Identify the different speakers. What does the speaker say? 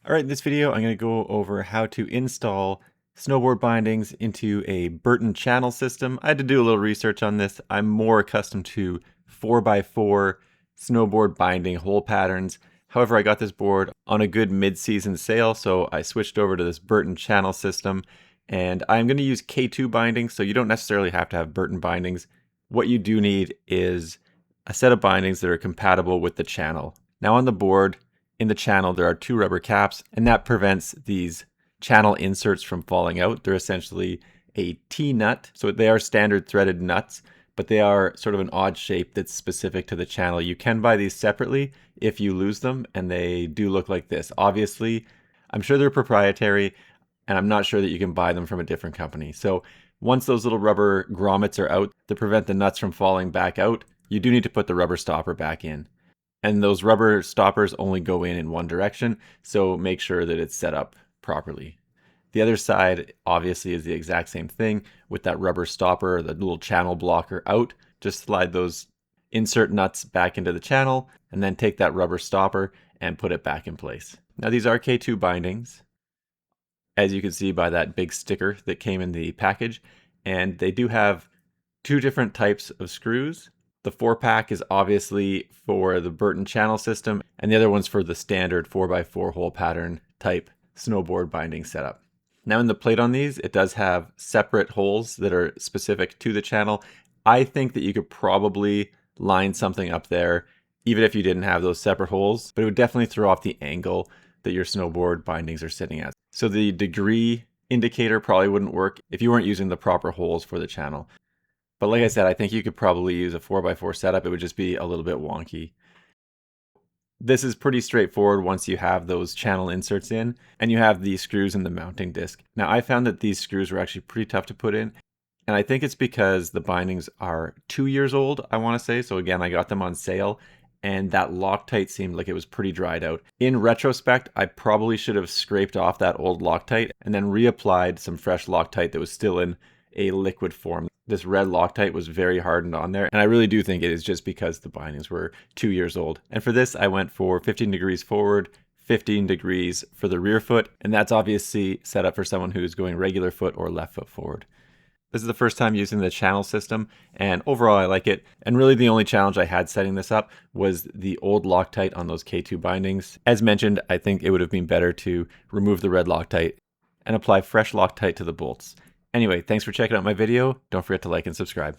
Speaker 1: All right, in this video, I'm going to go over how to install snowboard bindings into a Burton Channel system. I had to do a little research on this. I'm more accustomed to 4x4 snowboard binding hole patterns. However, I got this board on a good mid-season sale, so I switched over to this Burton Channel system. And I'm going to use K2 bindings, so you don't necessarily have to have Burton bindings. What you do need is a set of bindings that are compatible with the channel. Now on the board, in the channel, there are two rubber caps, and that prevents these channel inserts from falling out. They're essentially a T-nut, so they are standard threaded nuts, but they are sort of an odd shape that's specific to the channel. You can buy these separately if you lose them, and they do look like this. Obviously, I'm sure they're proprietary, and I'm not sure that you can buy them from a different company. So once those little rubber grommets are out to prevent the nuts from falling back out, you do need to put the rubber stopper back in. And those rubber stoppers only go in one direction, so make sure that it's set up properly. The other side obviously is the exact same thing with that rubber stopper, the little channel blocker out. Just slide those insert nuts back into the channel and then take that rubber stopper and put it back in place. Now these are K2 bindings, as you can see by that big sticker that came in the package, and they do have two different types of screws. The 4-pack is obviously for the Burton Channel system, and the other one's for the standard 4x4 hole pattern type snowboard binding setup. Now in the plate on these, it does have separate holes that are specific to the channel. I think that you could probably line something up there, even if you didn't have those separate holes, but it would definitely throw off the angle that your snowboard bindings are sitting at. So the degree indicator probably wouldn't work if you weren't using the proper holes for the channel. But like I said, I think you could probably use a 4x4 setup. It would just be a little bit wonky. This is pretty straightforward once you have those channel inserts in and you have the screws in the mounting disc. Now I found that these screws were actually pretty tough to put in, and I think it's because the bindings are 2 years old, I want to say. So again, I got them on sale and that Loctite seemed like it was pretty dried out. In retrospect, I probably should have scraped off that old Loctite and then reapplied some fresh Loctite that was still in a liquid form. This red Loctite was very hardened on there, and I really do think it is just because the bindings were 2 years old. And for this, I went for 15 degrees forward, 15 degrees for the rear foot, and that's obviously set up for someone who's going regular foot or left foot forward. This is the first time using the channel system, and overall I like it. And really the only challenge I had setting this up was the old Loctite on those K2 bindings. As mentioned, I think it would have been better to remove the red Loctite and apply fresh Loctite to the bolts. Anyway, thanks for checking out my video. Don't forget to like and subscribe.